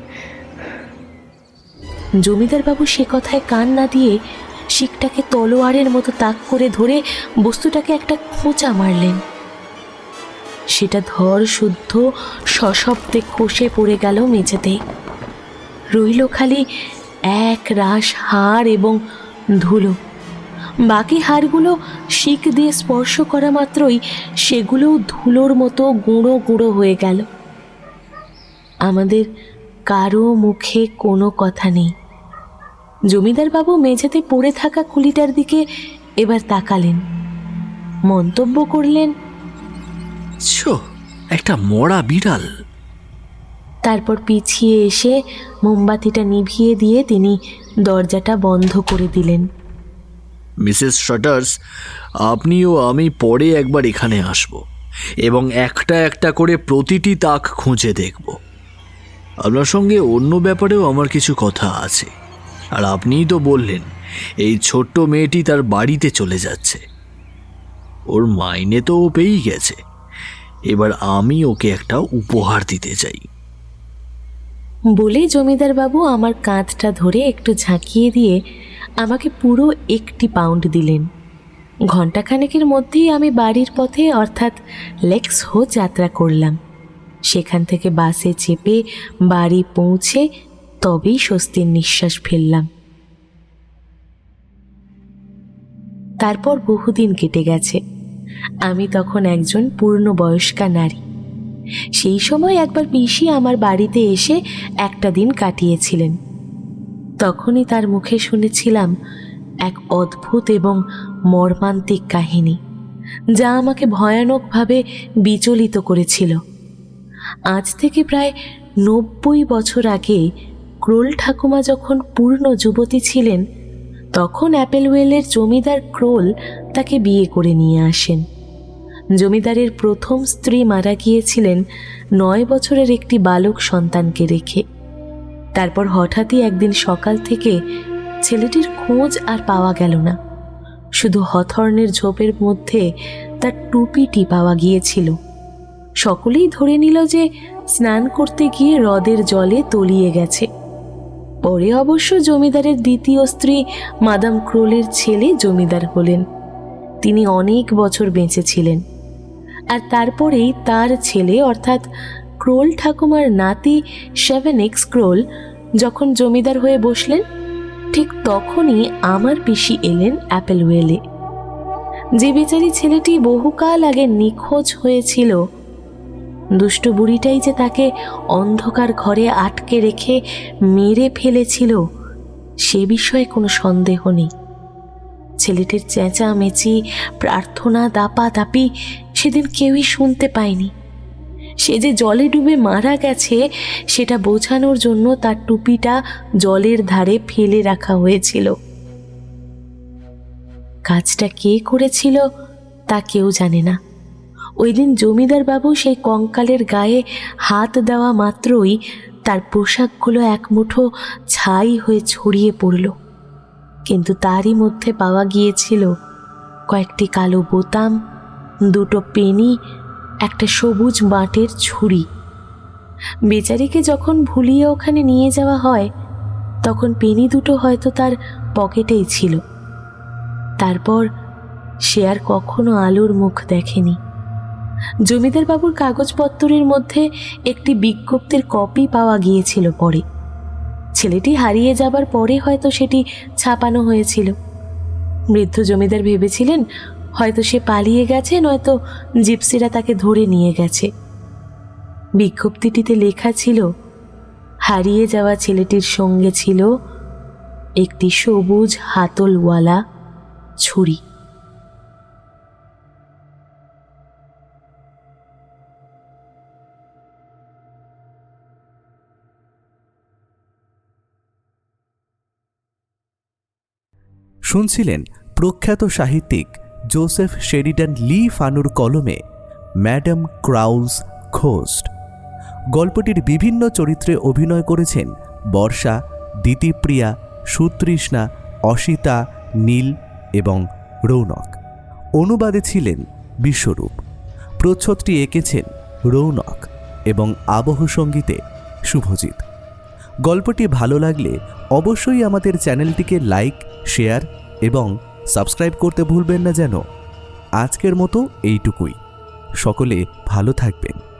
জমিদারবাবু সে কথায় কান না দিয়ে শিখটাকে তলোয়ারের মতো তাক করে ধরে বস্তুটাকে একটা খোঁচা মারলেন। সেটা ধর শুদ্ধ সশব্দে খসে পড়ে গেল মেঝেতে। রইল খালি এক রাশ হাড় এবং ধুলো। বাকি হাড়গুলো শিক দিয়ে স্পর্শ করা মাত্রই সেগুলোও ধুলোর মতো গুঁড়ো গুঁড়ো হয়ে গেল। আমাদের কারো মুখে কোনো কথা নেই। জমিদারবাবু মেঝেতে পড়ে থাকা খুলিটার দিকে এবার তাকালেন, মন্তব্য করলেন, ছো, একটা মরা বিড়াল। তারপর পিছিয়ে এসে মোমবাতিটা নিভিয়ে দিয়ে তিনি দরজাটা বন্ধ করে দিলেন। মিসেস শাটার্স, আপনি ও আমি পরে একবার এখানে আসব এবং একটা একটা করে প্রতিটি তাক খুঁজে দেখব। আপনার সঙ্গে অন্য ব্যাপারেও আমার কিছু কথা আছে। আর আপনিই তো বললেন এই ছোট্ট মেয়েটি তার বাড়িতে চলে যাচ্ছে। ওর মাইনে তো ও পেয়েই গেছে, এবার আমি ওকে একটা উপহার দিতে চাই। বলে জমিদারবাবু আমার কাঁধটা ধরে একটু ঝাঁকিয়ে দিয়ে আমাকে পুরো 1 পাউন্ড দিলেন। ঘণ্টাখানেকের মধ্যেই আমি বাড়ির পথে অর্থাৎ লেক্সহো যাত্রা করলাম। সেখান থেকে বাসে চেপে বাড়ি পৌঁছে তবেই স্বস্তির নিঃশ্বাস ফেললাম। তারপর বহুদিন কেটে গেছে। আমি তখন একজন পূর্ণবয়স্কা নারী। সেই সময় একবার পিসি আমার বাড়িতে এসে একটা দিন কাটিয়েছিলেন। তখনই তার মুখে শুনেছিলাম এক অদ্ভুত এবং মর্মান্তিক কাহিনী, যা আমাকে ভয়ানকভাবে বিচলিত করেছিল। আজ থেকে প্রায় 90 বছর আগে ক্রোল ঠাকুমা যখন পূর্ণ যুবতী ছিলেন, তখন অ্যাপেলওয়েলের জমিদার ক্রোল তাকে বিয়ে করে নিয়ে আসেন। জমিদারের প্রথম স্ত্রী মারা গিয়েছিলেন 9 বছরের একটি বালক সন্তানকে রেখে। তারপর হঠাৎই একদিন সকাল থেকে ছেলেটির খোঁজ আর পাওয়া গেল না। শুধু হথর্নের ঝোপের মধ্যে তার টুপিটি পাওয়া গিয়েছিল। সকলেই ধরে নিল যে স্নান করতে গিয়ে হ্রদের জলে তলিয়ে গেছে। পরে অবশ্য জমিদারের দ্বিতীয় স্ত্রী মাদাম ক্রোলের ছেলে জমিদার হলেন। তিনি অনেক বছর বেঁচে ছিলেন। আর তারপরেই তার ছেলে অর্থাৎ ক্রোল ঠাকুমার নাতি 7X ক্রোল যখন জমিদার হয়ে বসলেন, ঠিক তখনই আমার পিসি এলেন অ্যাপেলওয়েলে। যে বেচারি ছেলেটি বহুকাল আগে নিখোঁজ হয়েছিল, দুষ্ট বুড়িটাই যে তাকে অন্ধকার ঘরে আটকে রেখে মেরে ফেলেছিল, সে বিষয়ে কোনো সন্দেহ নেই। ছেলেটির চেঁচামেচি, প্রার্থনা, দাপাদাপি সেদিন কেউই শুনতে পায়নি। সে যে জলে ডুবে মারা গেছে সেটা বোঝানোর জন্য তার টুপিটা জলের ধারে ফেলে রাখা হয়েছিল। কাজটা কে করেছিল তা কেউ জানে না। ওই দিন জমিদার বাবু সেই কঙ্কালের গায়ে হাত দেওয়া মাত্রই তার পোশাকগুলো এক মুঠো ছাই হয়ে ছড়িয়ে পড়ল। কিন্তু তারই মধ্যে পাওয়া গিয়েছিল কয়েকটি কালো বোতাম, 2টো পেনি, একটা সবুজ বাঁটের ছুরি। বেচারিকে যখন ভুলিয়ে ওখানে নিয়ে যাওয়া হয়, তখন পেনি 2টো হয়তো তার পকেটেই ছিল। তারপর সে আর কখনো আলোর মুখ দেখেনি। জমিদার বাবুর কাগজপত্রের মধ্যে একটি বিজ্ঞপ্তির কপি পাওয়া গিয়েছিল পরে। ছেলেটি হারিয়ে যাবার পরে হয়তো সেটি ছাপানো হয়েছিল। বৃদ্ধ জমিদার ভেবেছিলেন হয়তো সে পালিয়ে গেছে, নয়তো জিপসিরা তাকে ধরে নিয়ে গেছে। বিজ্ঞপ্তিটিতে লেখা ছিল, হারিয়ে যাওয়া ছেলেটির সঙ্গে ছিল একটি সবুজ হাতলওয়ালা ছুরি। শুনছিলেন প্রখ্যাত সাহিত্যিক জোসেফ শেরিডান লি ফানুর কলমে ম্যাডাম ক্রাউলস ঘোস্ট। গল্পটির বিভিন্ন চরিত্রে অভিনয় করেছেন বর্ষা, দিতিপ্রিয়া, সুতৃষ্ণা, অসিতা, নীল এবং রৌনক। অনুবাদে ছিলেন বিশ্বরূপ। প্রচ্ছদটি এঁকেছেন রৌনক এবং আবহ সঙ্গীতে শুভজিৎ। গল্পটি ভালো লাগলে অবশ্যই আমাদের চ্যানেলটিকে লাইক, শেয়ার এবং সাবস্ক্রাইব করতে ভুলবেন না যেন। আজকের মতো এইটুকুই। সকলে ভালো থাকবেন।